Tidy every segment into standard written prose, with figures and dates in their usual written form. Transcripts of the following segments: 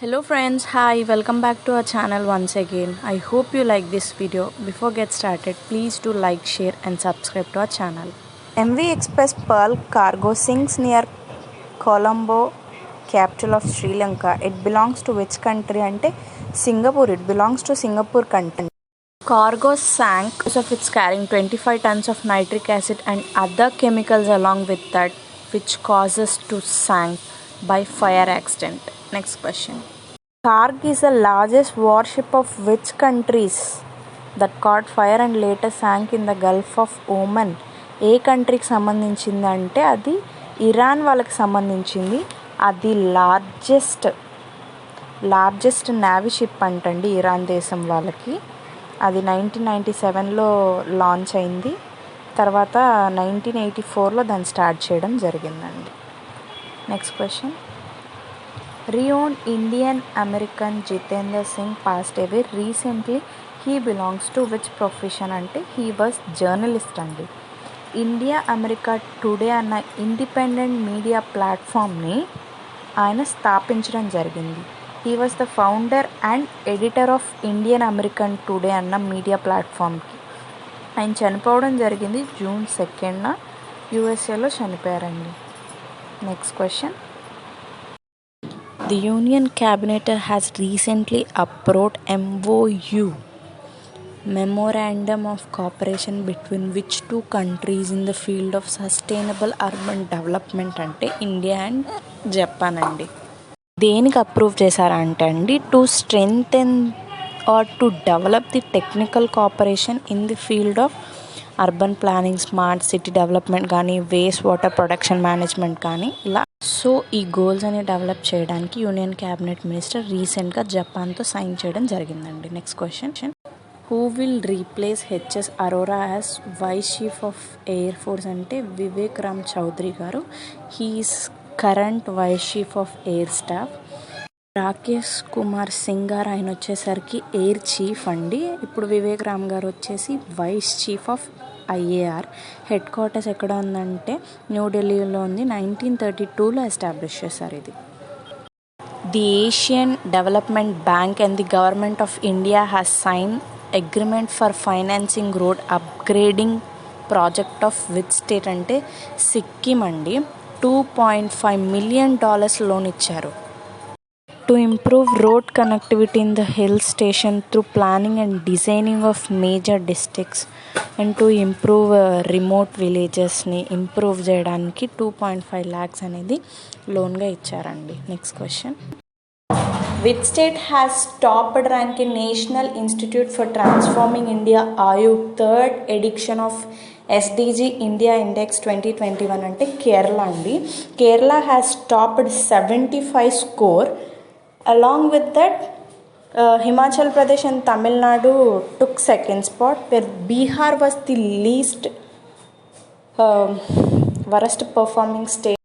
Hello friends, hi, welcome back to our channel once again. I hope you like this video. Before get started, please do like, share and subscribe to our channel. MV Express Pearl cargo sinks near Colombo, capital of Sri Lanka. It belongs to which country? Ante Singapore. It belongs to Singapore country. Cargo sank because of its carrying 25 tons of nitric acid and other chemicals along with that, which causes to sank by fire accident. Next question. Karg is the largest warship of which countries that caught fire and later sank in the Gulf of Oman? ఏ కంట్రీకి సంబంధించింది అంటే అది Iran వాళ్ళకి సంబంధించింది. అది largest navy ship అంటండి Iran దేశం వాళ్ళకి. అది 1997లో లాంచ్ అయింది. తర్వాత 1984లో దాన్ని స్టార్ట్ చేయడం జరిగిందండి. Next question. Renowned Indian American Jitendra Singh passed away recently. He belongs to which profession? అంటే he was journalist అండి. ఇండియా అమెరికా టుడే అన్న ఇండిపెండెంట్ మీడియా ప్లాట్ఫామ్ని ఆయన స్థాపించడం జరిగింది. He was the founder and editor of Indian American today అన్న మీడియా ప్లాట్ఫామ్కి. ఆయన చనిపోవడం జరిగింది June 2nd యూఎస్ఏలో చనిపోయారండి. Next question. The Union Cabinet has recently approved MOU, Memorandum of Cooperation between which two countries in the field of sustainable urban development అంటే India and Japan అండి. దేనికి అప్రూవ్ చేశారంటే అండి to strengthen or to develop the technical cooperation in the field of urban planning, smart city development కానీ, waste water production management కానీ ఇలా. So ఈ goals అని డెవలప్ చేయడానికి యూనియన్ క్యాబినెట్ మినిస్టర్ రీసెంట్గా జపాన్తో సైన్ చేయడం జరిగిందండి. Next question. Who will replace HS Arora as vice chief of air force అంటే వివేక్ రామ్ చౌదరి గారు. He's current vice chief of air staff. Rakesh Kumar Singh గారు ఆయన వచ్చేసరికి ఎయిర్ చీఫ్ అండి. ఇప్పుడు వివేక్ రామ్ గారు వచ్చేసి vice chief of IAR. Headquarters ఎక్కడ ఉందంటే న్యూఢిల్లీలో ఉంది. 1932లో ఎస్టాబ్లిష్ చేశారు ఇది. The Asian development bank and the government of India has sign agreement for financing road upgrading project of which state అంటే సిక్కిం అండి. $2.5 million లోన్ ఇచ్చారు. To improve road connectivity in the hill station through planning and designing of major districts and to improve remote villagessని improve చేయడానికి 2.5 lakhs అనేది లోన్గా ఇచ్చారండి. Next question. Which state has topped rank in national institute for transforming India Aayog third edition of SDG India index 2021 అంటే కేరళ అండి. Kerala has topped 75 score. Along with that, Himachal Pradesh and Tamil Nadu took second spot, where Bihar was the least worst performing state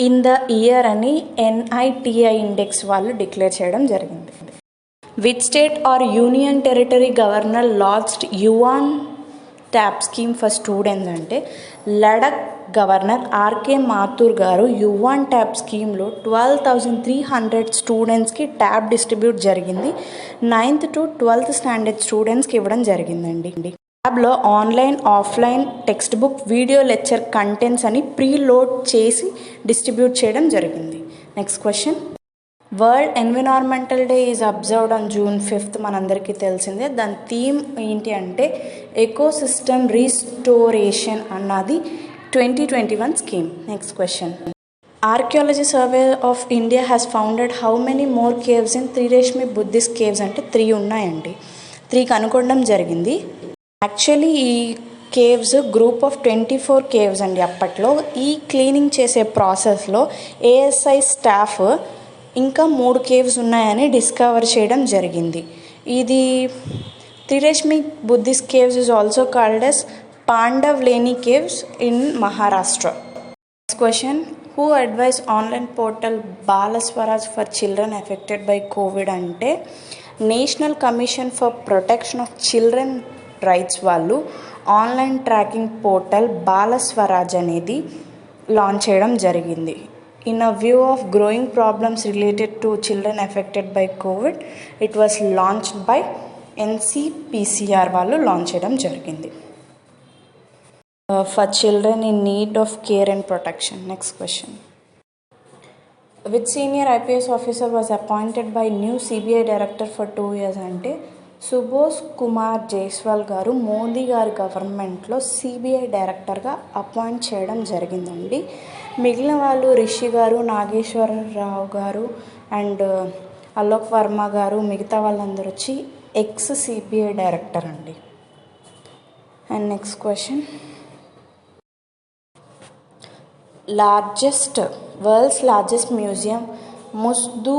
in the year అని NITI index వాళ్ళు declare చేయడం జరిగింది. Which state or union territory governor launched yuan tab scheme for students అంటే Ladakh governor RK Mathur గారు yuan tab స్కీమ్లో 12,300 స్టూడెంట్స్కి tab distribute జరిగింది. 9th to 12th standard స్టూడెంట్స్కి ఇవ్వడం జరిగిందండి. ట్యాబ్లో online, offline textbook, video lecture contents అని ప్రీలోడ్ చేసి డిస్ట్రిబ్యూట్ చేయడం జరిగింది. Next question. World environmental day is observed on June 5th మనందరికీ తెలిసిందే. దాని థీమ్ ఏంటి అంటే ఎకోసిస్టమ్ రీస్టోరేషన్ అన్నది 2021 scheme. Next question. Archaeology survey of India has founded how many more caves in Trirashmi Buddhist caves అంటే 3 ఉన్నాయండి. 3 కనుగొనడం జరిగింది. యాక్చువల్లీ ఈ కేవ్స్ గ్రూప్ ఆఫ్ 24 కేవ్స్ అండి. అప్పట్లో ఈ క్లీనింగ్ చేసే ప్రాసెస్లో ఏఎస్ఐ స్టాఫ్ ఇంకా 3 కేవ్స్ ఉన్నాయని డిస్కవర్ చేయడం జరిగింది. ఇది Trirashmi Buddhist caves is also called as Pandavleni caves in Maharashtra. Next question. Who advise online portal Bal Swaraj for children affected by Covid అంటే national commission for protection of children rights వాళ్ళు online tracking portal Bal Swaraj అనేది launch చేయడం జరిగింది. In a view of growing problems related to children affected by COVID, it was launched by NCPCR వాళ్ళు launch చేయడం జరిగింది. For children in need of care and protection. Next question. Which senior IPS officer was appointed by new CBI director for 2 years అంటే సుబోధ్ కుమార్ జైస్వాల్ గారు మోదీ గారి గవర్నమెంట్లో CBI డైరెక్టర్గా appoint చేయడం జరిగిందండి. మిగిలిన వాళ్ళు రిషి గారు, నాగేశ్వరరావు గారు అండ్ అలోక్ వర్మ గారు, మిగతా వాళ్ళందరూ వచ్చి ఎక్స్ సిబిఐ డైరెక్టర్ అండి. And next question. World's largest museum ముస్దు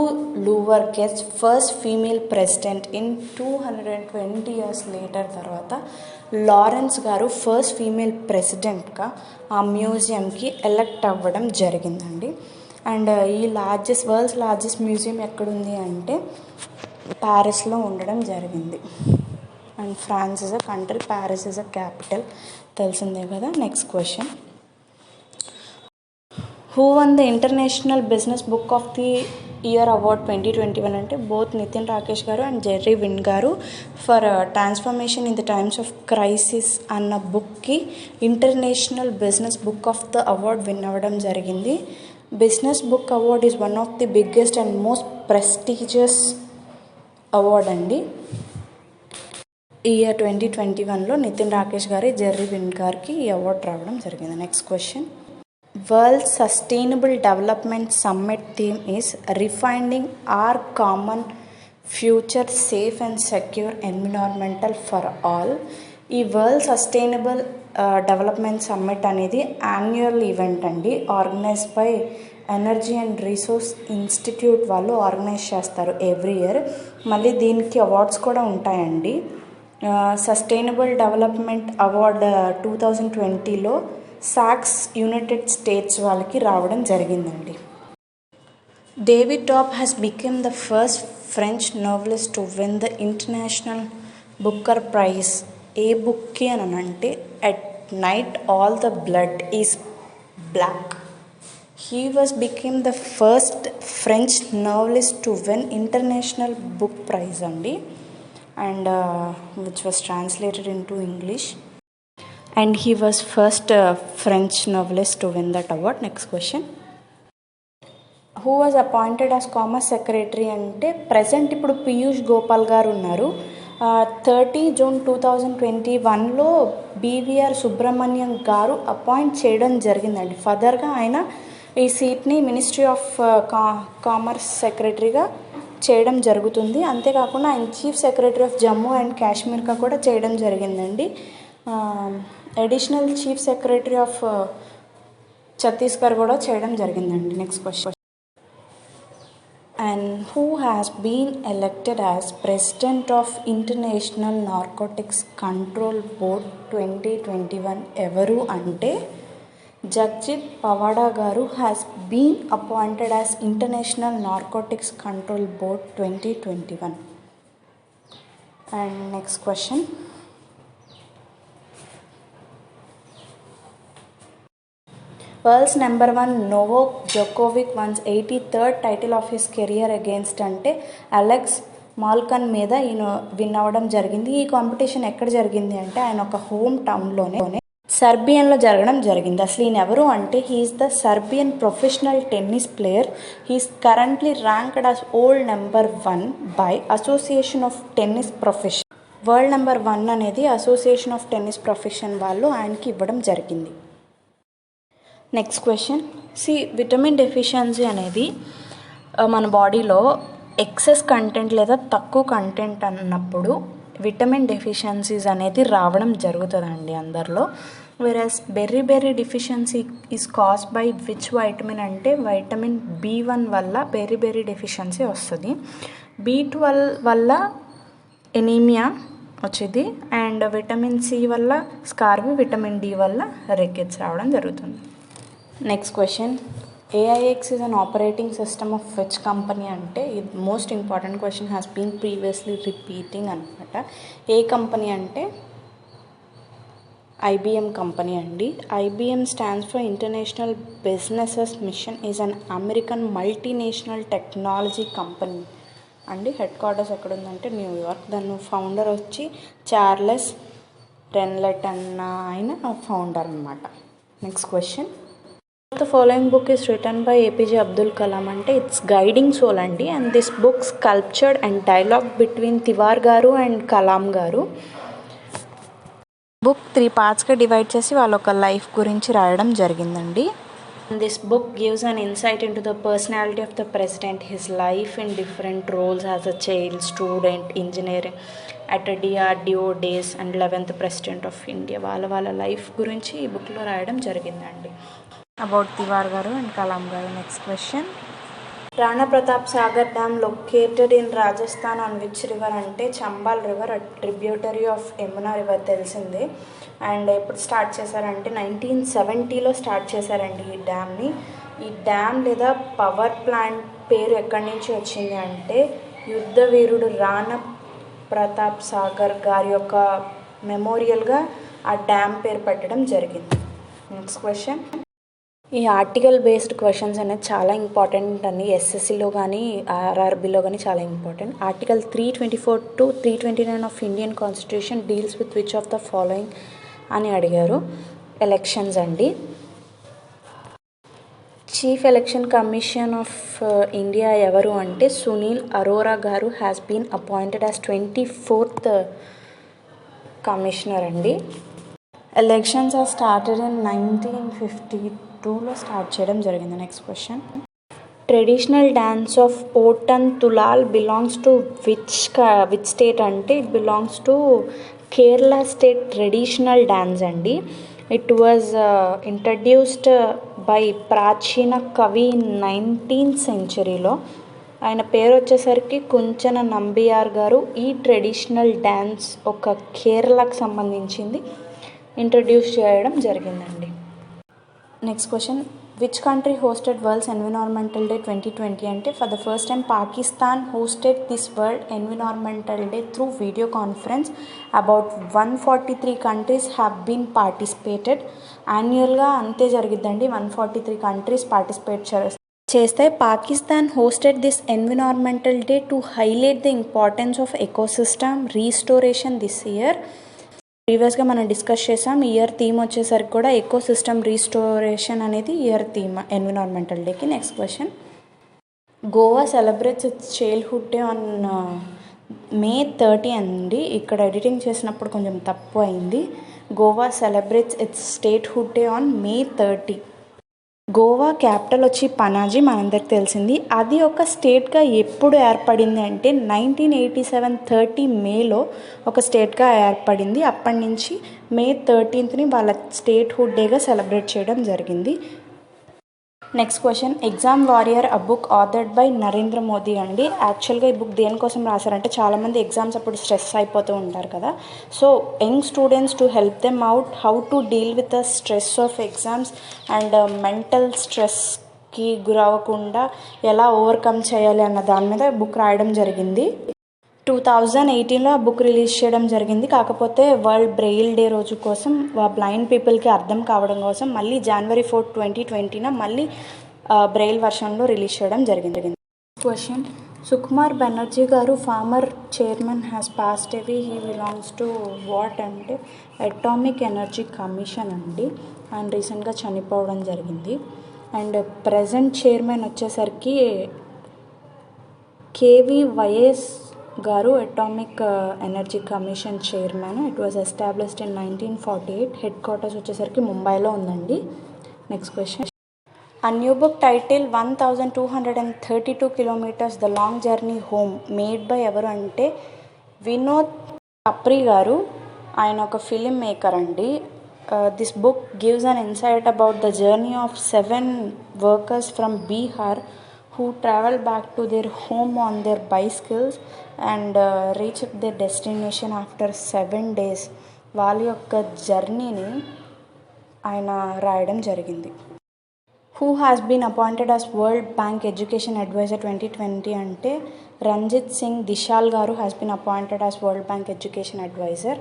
Louvre gets first female president in 220 years later తర్వాత లారెన్స్ గారు ఫస్ట్ ఫీమేల్ ప్రెసిడెంట్గా ఆ మ్యూజియంకి ఎలక్ట్ అవ్వడం జరిగిందండి. అండ్ ఈ వరల్డ్స్ లార్జెస్ట్ మ్యూజియం ఎక్కడుంది అంటే ప్యారిస్లో ఉండడం జరిగింది. And France is a country, Paris is a capital, తెలిసిందే కదా. Next question. Who won the international business book of the year award 2021 అంటే బోత్ నితిన్ రాకేష్ గారు అండ్ జెర్రీ విన్ గారు for transformation in the times of crisis అన్న బుక్కి international business book of the award win అవ్వడం జరిగింది. Business book award is one of the biggest and most prestigious award అండి. ఈ year 2021లో Nitin Rakesh గారి, Jerry win గారికి ఈ అవార్డు రావడం జరిగింది. Next question. World Sustainable Development Summit theme is Refining Our Common Future Safe and Secure Environmental for All. ఈ world sustainable development summit అనేది annual event అండి. Organised by energy and resource institute వాళ్ళు organise చేస్తారు every year. మళ్ళీ దీనికి awards కూడా ఉంటాయండి. Sustainable development award 2020లో సాక్స్ యునైటెడ్ స్టేట్స్ వాళ్ళకి రావడం జరిగిందండి. David Diop has become the first French novelist to win the international Booker prize. ఏ బుక్కి అని అంటే at night all the blood is black. He was become the first French novelist to win international book prize అండి. And which was translated into English. And he was first French novelist to win that award. Next question. Who was appointed as Commerce Secretary అంటే present ఇప్పుడు పీయూష్ గోపాల్ గారు ఉన్నారు. 30 June 2021లో BVR Subrahmanyam గారు appoint చేయడం జరిగిందండి. ఫర్దర్గా ఆయన ఈ సీట్ని మినిస్ట్రీ ఆఫ్ కామర్స్ సెక్రటరీగా చేయడం జరుగుతుంది. అంతేకాకుండా ఆయన chief secretary of Jammu and కాశ్మీర్గా కూడా చేయడం జరిగిందండి. Additional chief secretary of Chhattisgarh కూడా చేయడం జరిగిందండి. Next question. And who has been elected as president of international narcotics control board 2021 ఎవరు అంటే జగ్జిత్ పవాడా గారు has been appointed as international narcotics control board 2021. And next question. World's number 1 Novak Djokovic wins 83rd title of his career against అంటే Alex Molcan మీద ఈయన win అవ్వడం జరిగింది. ఈ competition ఎక్కడ జరిగింది అంటే ఆయన ఒక హోమ్ టౌన్లోనే సర్బియన్లో జరగడం జరిగింది. అసలు ఈయన ఎవరు అంటే he's the Serbian professional tennis player. He's currently ranked as world number 1 by association of tennis profession. World number 1 అనేది అసోసియేషన్ ఆఫ్ టెన్నిస్ ప్రొఫెషన్ వాళ్ళు ఆయనకి ఇవ్వడం జరిగింది. Next question. విటమిన్ డెఫిషియన్సీ అనేది మన బాడీలో ఎక్సెస్ కంటెంట్ లేదా తక్కువ కంటెంట్ అన్నప్పుడు విటమిన్ డెఫిషియన్సీస్ అనేది రావడం జరుగుతుందండి అందరిలో. Beriberi deficiency is caused by which vitamin అంటే వైటమిన్ B1 వల్ల బెర్రీ డెఫిషియన్సీ వస్తుంది. B12 వల్ల ఎనీమియా వచ్చేది. అండ్ విటమిన్ C వల్ల స్కార్బీ, విటమిన్ D వల్ల రికెట్స్ రావడం జరుగుతుంది. Next question. AIX is an operating system of which company అంటే ఇది most important question has been previously repeating అనమాట. ఏ కంపెనీ అంటే ఐబిఎం కంపెనీ అండి. IBM stands for international businesses mission is an American multinational technology company అండి. Headquarters ఎక్కడ ఉందంటే New York. దాని ఫౌండర్ వచ్చి చార్లెస్ రెన్లెట్ అన్న ఆయన ఫౌండర్ అనమాట. Next question, the following book is written by APJ Abdul Kalam అంటే ఇట్స్ గైడింగ్ సోల్ అండి. And this book sculptured and dialogue between Tiwari garu and Kalam గారు. బుక్ 3 పార్ట్స్గా డివైడ్ చేసి వాళ్ళ ఒక లైఫ్ గురించి రాయడం జరిగిందండి. This book gives an insight into the personality of the president, his life in different roles as a child, student, engineering at DRDO days and 11th president of India. వాళ్ళ life గురించి ఈ బుక్లో రాయడం జరిగిందండి about తివార్ garu and Kalam garu. Next question, Rana Pratap Sagar dam located in Rajasthan on which river అంటే Chambal river, tributary of Yamuna river తెలిసిందే. And ఎప్పుడు start చేశారంటే 1970లో స్టార్ట్ చేశారండి ఈ డ్యామ్ని. ఈ డ్యామ్ లేదా పవర్ ప్లాంట్ పేరు ఎక్కడి నుంచి వచ్చింది అంటే యుద్ధ వీరుడు రాణా ప్రతాప్ సాగర్ గారి యొక్క మెమోరియల్గా ఆ డ్యామ్ పేరు పెట్టడం జరిగింది. నెక్స్ట్ క్వశ్చన్, ఈ ఆర్టికల్ బేస్డ్ క్వశ్చన్స్ అనేది చాలా ఇంపార్టెంట్ అండి. ఎస్ఎస్సిలో కానీ ఆర్ఆర్బిలో కానీ చాలా important. Article 324 to 329 of Indian constitution deals with which of the following అని అడిగారు. ఎలక్షన్స్ అండి. Chief election commission of India ఎవరు అంటే Sunil Arora garu has been appointed as 24th commissioner అండి. ఎలక్షన్స్ ఆర్ స్టార్టెడ్ ఇన్ 1952లో స్టార్ట్ చేయడం జరిగింది. Next question, traditional dance of Ottan Thullal belongs to which state అంటే it belongs to Kerala state traditional dance అండి. It was introduced by ప్రాచీన కవి 19th centuryలో. ఆయన పేరు వచ్చేసరికి కుంచన నంబియార్ గారు. ఈ ట్రెడిషనల్ డ్యాన్స్ ఒక కేరళకు సంబంధించింది, ఇంట్రడ్యూస్ చేయడం జరిగిందండి. Next question, which country hosted world's environmental day 2020 అంటే for the first time Pakistan hosted this world environmental day through video conference. About 143 countries have been participated. యాన్యువల్గా అంతే జరిగిద్దండి, 143 కంట్రీస్ పార్టిసిపేట్ చేస్తే. Pakistan hosted this environmental day to highlight the importance of ecosystem restoration this year. ప్రీవియస్గా మనం discuss చేసాం. Year theme వచ్చేసరికి కూడా ecosystem restoration అనేది ఇయర్ థీమ్ ఎన్విరాన్మెంటల్ డేకి. Next question, Goa celebrates it's childhood day on May 30 అండి. ఇక్కడ ఎడిటింగ్ చేసినప్పుడు కొంచెం తప్పు అయింది. Goa celebrates it's statehood day on May 30. Goa capital వచ్చి పనాజీ, మనందరికి తెలిసింది. అది ఒక స్టేట్గా ఎప్పుడు ఏర్పడింది అంటే 1987 30 మేలో ఒక స్టేట్గా ఏర్పడింది. అప్పటి నుంచి May 13th వాళ్ళ స్టేట్హుడ్ డేగా సెలబ్రేట్ చేయడం జరిగింది. Next question, exam warrior a book authored by Narendra Modi అండి. యాక్చువల్గా ఈ బుక్ దేనికోసం రాశారంటే చాలామంది ఎగ్జామ్స్ అప్పుడు స్ట్రెస్ అయిపోతూ ఉంటారు కదా. So young students to help them out how to deal with the stress of exams and mental స్ట్రెస్కి గురవ్వకుండా ఎలా ఓవర్కమ్ చేయాలి అన్న దాని మీద బుక్ రాయడం జరిగింది. 2018లో ఆ బుక్ రిలీజ్ చేయడం జరిగింది. కాకపోతే వరల్డ్ బ్రెయిల్ డే రోజు కోసం బ్లైండ్ పీపుల్కి అర్థం కావడం కోసం మళ్ళీ January 4, 2020 మళ్ళీ బ్రెయిల్ వర్షన్లో రిలీజ్ చేయడం జరిగింది. క్వశ్చన్, సుకుమార్ బెనర్జీ గారు former chairman has passed away. He belongs to what అంటే అటామిక్ ఎనర్జీ కమిషన్ అండి. ఆయన రీసెంట్గా చనిపోవడం జరిగింది. అండ్ ప్రజెంట్ చైర్మన్ వచ్చేసరికి KVYS గారు atomic energy commission chairman. It was established in 1948. Head quarters వచ్చేసరికి ముంబైలో ఉందండి. నెక్స్ట్ క్వశ్చన్, ఆ new book title 1232 kilometers the long journey home made by ఎవరు అంటే వినోద్ కప్రీ గారు. ఆయన ఒక ఫిలిం మేకర్ అండి. This book gives an insight about the journey of 7 workers from Bihar who travel back to their home on their bicycles and reach their destination after 7 days. వాళ్ళ యొక్క జర్నీని ఆయన రాయడం జరిగింది. Who has been appointed as World Bank Education Advisor 2020 అంటే రంజిత్ సింగ్ దిశాల్ గారు has been appointed as World Bank Education Advisor.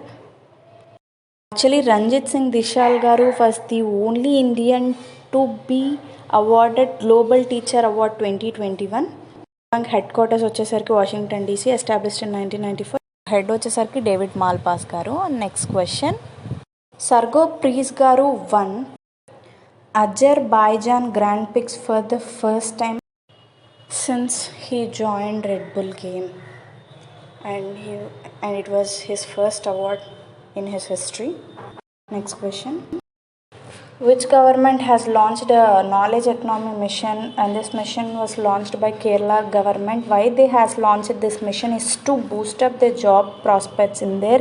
Actually, Ranjit Singh Dishal garu was the only Indian to be awarded Global Teacher Award 2021. Bank headquarters వచ్చేసరికి Washington DC, established in 1994. Head వచ్చేసరికి David Malpass గారు. Next question, సర్గో ప్రీస్ గారు one Azerbaijan Grand Prix for the first time since he joined Red Bull game, and it was his first award in his history. Next question, which government has launched a knowledge economy mission, and this mission was launched by Kerala government? Why they has launched this mission is to boost up the job prospects in their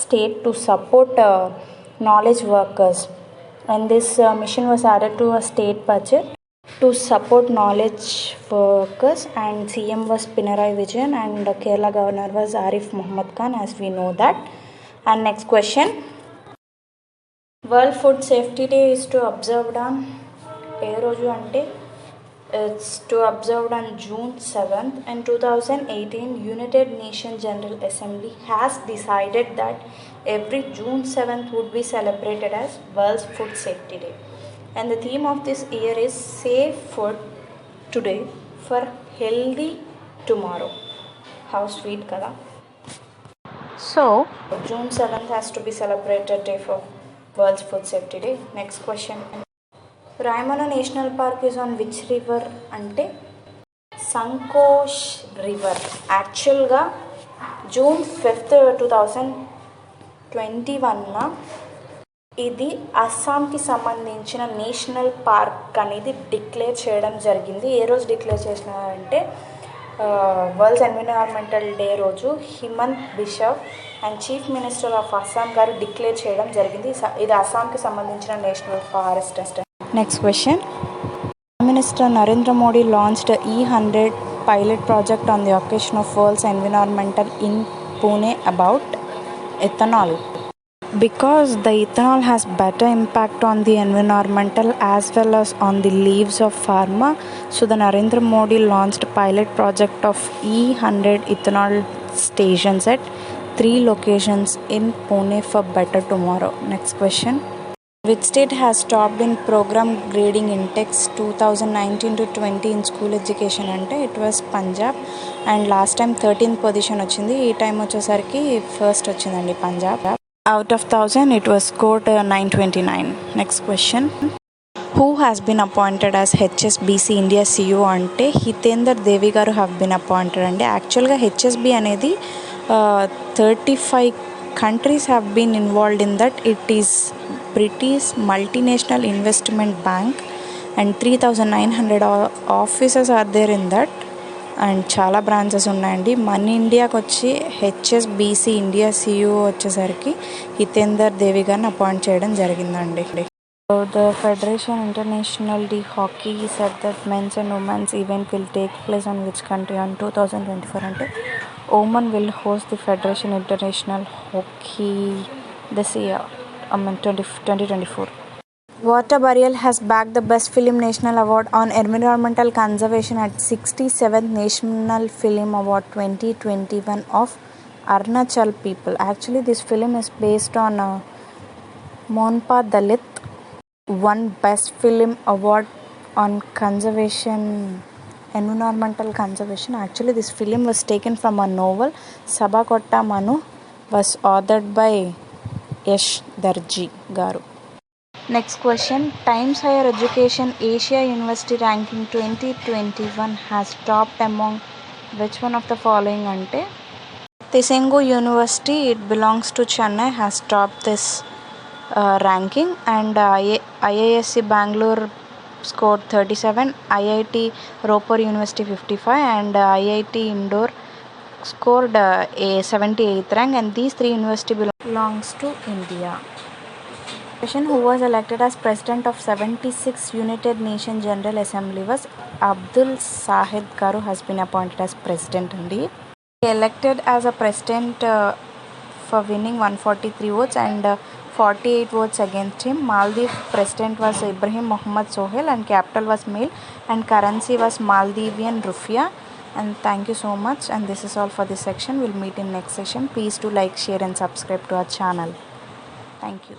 state to support knowledge workers, and this mission was added to a state budget to support knowledge workers, and CM was Pinarayi Vijayan and Kerala governor was Arif Muhammad Khan, as we know that. And next question, World Food Safety Day is to observed on ఏ రోజు అంటే it's to observed on June 7th, and 2018 United Nations General Assembly has decided that every June 7th would be celebrated as World Food Safety Day, and the theme of this year is Safe Food Today for Healthy Tomorrow. How sweet kada. So June 7th has to be celebrated day for World Food Safety Day. Next question, Raimana National Park is on which river అంటే సంకోష్ river. యాక్చువల్గా June 5th 2021 ఇది అస్సాంకి సంబంధించిన national park అనేది declare చేయడం జరిగింది. ఏ రోజు declare చేసినారంటే world environmental day రోజు Himanta Biswa and chief minister of Assam గారు డిక్లేర్ చేయడం జరిగింది. ఇది అస్సాంకి సంబంధించిన national forest. Next question, Prime Minister Narendra Modi launched a E100 pilot project on the occasion of World's Environmental in Pune about ethanol. Because the ethanol has better impact on the environmental as well as on the lives of farmer, so the Narendra Modi launched a pilot project of E100 ethanol stations at 3 locations in Pune for better tomorrow. Next question, which state has topped in program grading index 2019 to 20 in school education అంటే it was Punjab, and last time 13th position వచ్చింది. ఈ time వచ్చేసరికి first వచ్చిందండి Punjab. Out of 1000 it was scored 929. Next question, who has been appointed as HSBC India CEO అంటే హితేందర్ దేవి గారు have been appointed అండి. యాక్చువల్గా HSB అనేది 35 countries have been involved in that. It is British multinational investment bank and 3900 offices are there in that, and చాలా branches ఉన్నాయండి. మన ఇండియాకి వచ్చి HSBC ఇండియా CEO వచ్చేసరికి హితేందర్ దేవి గారిని అపాయింట్ చేయడం జరిగిందండి. The Federation International de Hockey said that men's and women's event will take place on which country on 2024 అంటే Oman will host the Federation International Hockey this year, 2024. Water Burial has bagged the Best Film National Award on Environmental Conservation at 67th National Film Award 2021 of Arunachal people. Actually, this film is based on Monpa Dalit won Best Film Award on conservation, environmental conservation. Actually, this film was taken from a novel. Sabakotta Manu was authored by Yash Darji Garu. Next question, Times Higher Education Asia University Ranking 2021 has topped among which one of the following ante Tisengu University, it belongs to Chennai, has topped this ranking, and IISc Bangalore scored 37, IIT Ropar University 55, and IIT Indore scored a 78th rank, and these three universities belongs to India. Who was elected as president of 76th United Nations General Assembly was Abdul Sahid Garu has been appointed as president. Indeed, he elected as a president for winning 143 votes and 48 votes against him. Maldives president was Ibrahim Mohammed Sohail, and capital was Male, and currency was Maldivian Rufiya. And thank you so much, and this is all for this section. We'll meet in next section. Please do like, share and subscribe to our channel. Thank you.